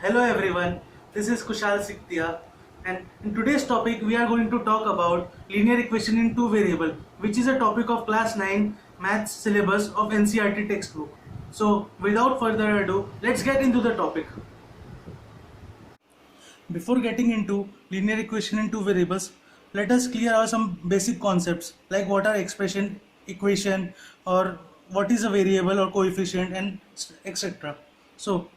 Hello everyone, this is Kushal Siktia, and in today's topic we are going to talk about linear equation in two variable, which is a topic of class 9 maths syllabus of NCERT textbook. So without further ado, let's get into the topic. Before getting into linear equation in two variables, let us clear out some basic concepts like what are expression, equation, or what is a variable or coefficient, and etc. So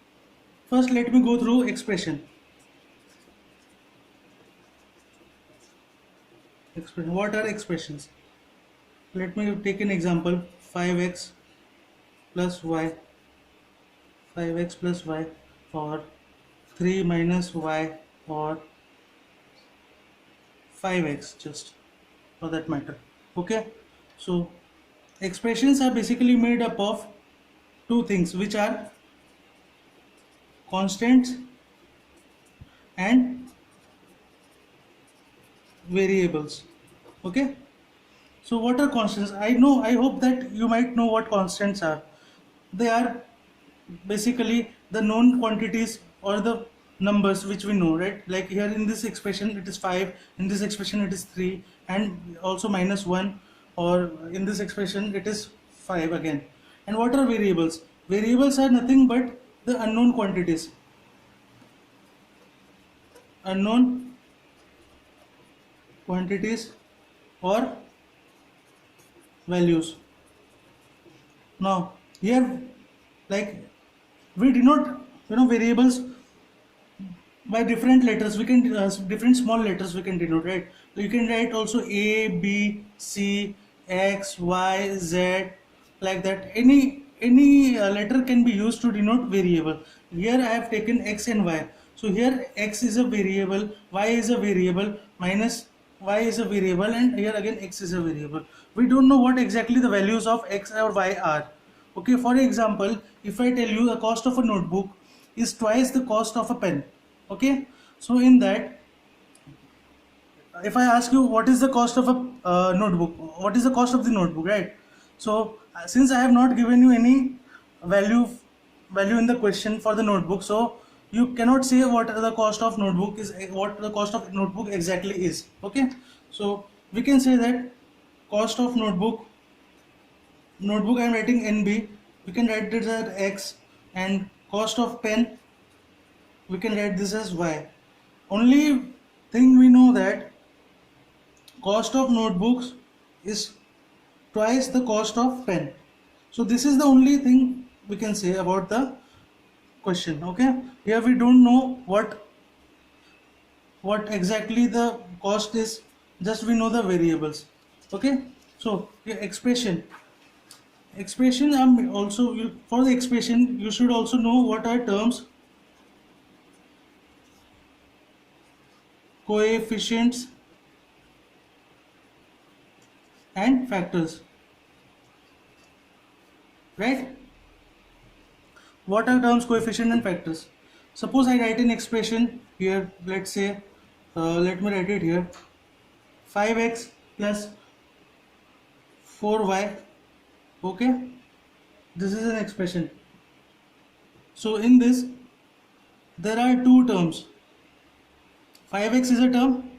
first let me go through expression. What are expressions? Let me take an example. 5x plus y, 5x plus y, or 3 minus y, or 5x, just for that matter. Okay, so expressions are basically made up of two things, which are constants and variables. Okay, so what are constants? I hope that you might know what constants are. They are basically the known quantities or the numbers which we know, right? Like here in this expression it is 5, in this expression it is 3, and also minus 1, or in this expression it is 5 again. And what are variables? Variables are nothing but the unknown quantities, unknown quantities or values. Now here, like, we denote variables by different letters. We can different small letters we can denote, right? So you can write also a, b, c, x, y, z, like that. Any letter can be used to denote variable. Here I have taken x and y. So here x is a variable, y is a variable, minus y is a variable, and here again x is a variable. We don't know what exactly the values of x or y are. Okay, for example, if I tell you the cost of a notebook is twice the cost of a pen. Okay, so in that, if I ask you what is the cost of a notebook, what is the cost of the notebook, right? So since I have not given you any value value in the question for the notebook, so you cannot say what the cost of notebook is, what the cost of notebook exactly is. Okay, so we can say that cost of notebook I am writing NB, we can write this as X, and cost of pen we can write this as Y. Only thing we know that cost of notebooks is twice the cost of pen. So this is the only thing we can say about the question. Okay, here we don't know what exactly the cost is, just we know the variables. Okay, so yeah, expression also for the expression you should also know what are terms, coefficients and factors, right? What are terms, coefficient and factors? Suppose I write an expression here, let's say let me write it here, 5x plus 4y. Okay, this is an expression. So in this there are two terms, 5x is a term,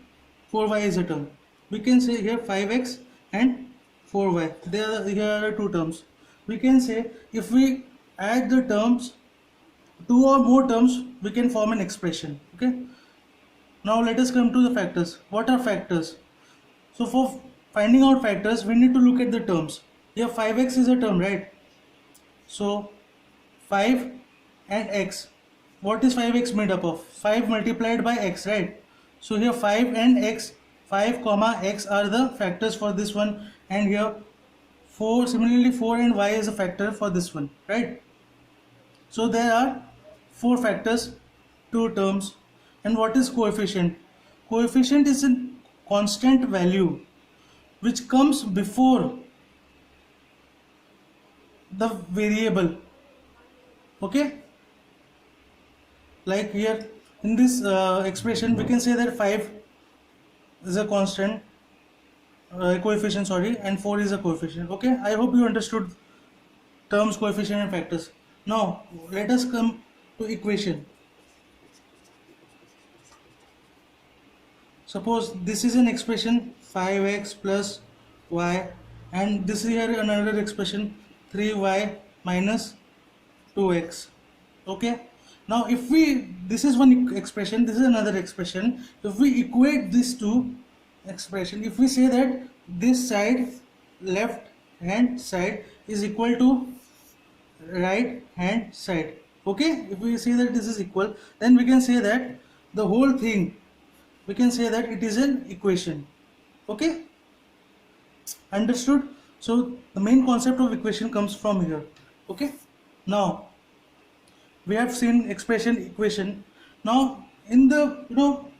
4y is a term. We can say here 5x and 4y, here are two terms. We can say if we add the terms, two or more terms, we can form an expression. Okay, now let us come to the factors. What are factors? So for finding out factors we need to look at the terms. Here 5x is a term, right? So 5 and x, what is 5x made up of? 5 multiplied by x, right? So here 5 and x, 5 comma x are the factors for this one, and here 4, similarly 4 and y is a factor for this one, right? So there are 4 factors, 2 terms. And what is coefficient? Coefficient is a constant value which comes before the variable. Okay, like here in this expression we can say that 5 is a constant coefficient, sorry, and 4 is a coefficient. Okay, I hope you understood terms, coefficient and factors. Now let us come to equation. suppose this is an expression 5x plus y, and this is here another expression 3y minus 2x. Okay, now if we, this is one expression, this is another expression, if we equate these two expression, if we say that this side, left hand side, is equal to right hand side, okay, if we say that this is equal, then we can say that the whole thing, we can say that it is an equation. Okay, understood? So the main concept of equation comes from here. Okay, now we have seen expression, equation. Now in the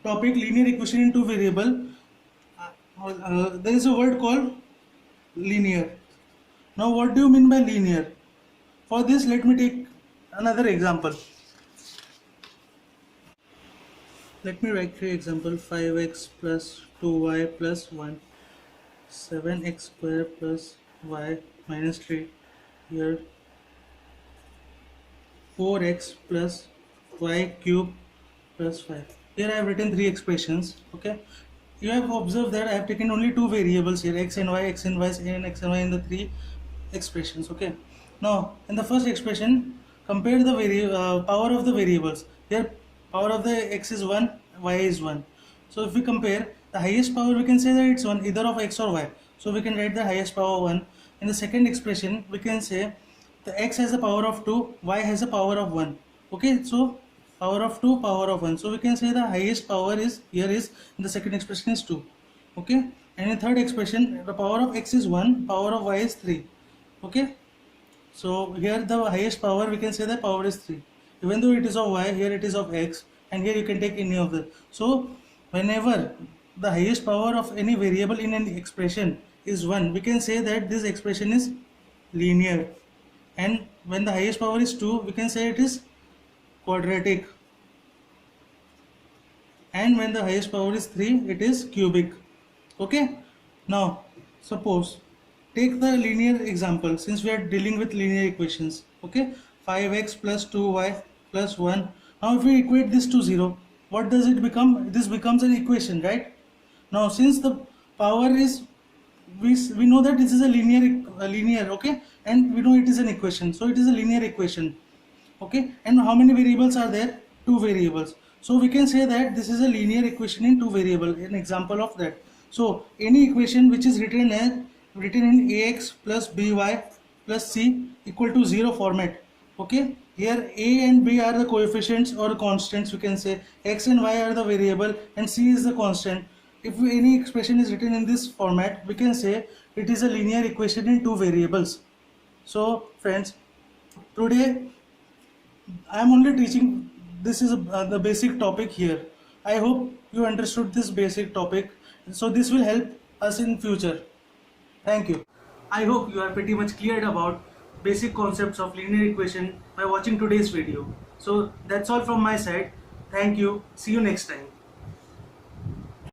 topic linear equation in two variable, there is a word called linear. Now what do you mean by linear? For this, let me take another example. Let me write three example: 5x plus 2y plus 1, 7x square plus y minus 3, here 4x plus y cube plus 5. Here I have written three expressions. Okay, you have observed that I have taken only two variables here, x and y, and x and y in the three expressions. Okay, now in the first expression, compare the power of the variables. Here power of the x is 1, y is 1. So if we compare the highest power, we can say that it's 1 either of x or y. So we can write the highest power 1. In the second expression, we can say the x has a power of 2, y has a power of 1. Okay, so power of 2, power of 1. So we can say the highest power is here is in the second expression is 2. Okay, and in third expression, the power of x is 1, power of y is 3. Okay, so here the highest power, we can say the power is 3. Even though it is of y, here it is of x, and here you can take any of the. So whenever the highest power of any variable in an expression is 1, we can say that this expression is linear. And when the highest power is 2, we can say it is quadratic. And when the highest power is 3, it is cubic. Okay, now suppose take the linear example, since we are dealing with linear equations. Okay, 5x plus 2y plus 1. Now if we equate this to 0, what does it become? This becomes an equation, right? Now since the power is, we know that this is a linear, okay, and we know it is an equation, so it is a linear equation. Okay, and how many variables are there? Two variables. So we can say that this is a linear equation in two variable, an example of that. So any equation which is written in ax plus by plus c equal to 0 format. Okay, here a and b are the coefficients or constants, we can say x and y are the variable and c is the constant. If any expression is written in this format, we can say it is a linear equation in two variables. So friends, today I am only teaching, this is the basic topic here. I hope you understood this basic topic, so this will help us in future. Thank you. I hope you are pretty much cleared about basic concepts of linear equation by watching today's video. So that's all from my side. Thank you. See you next time.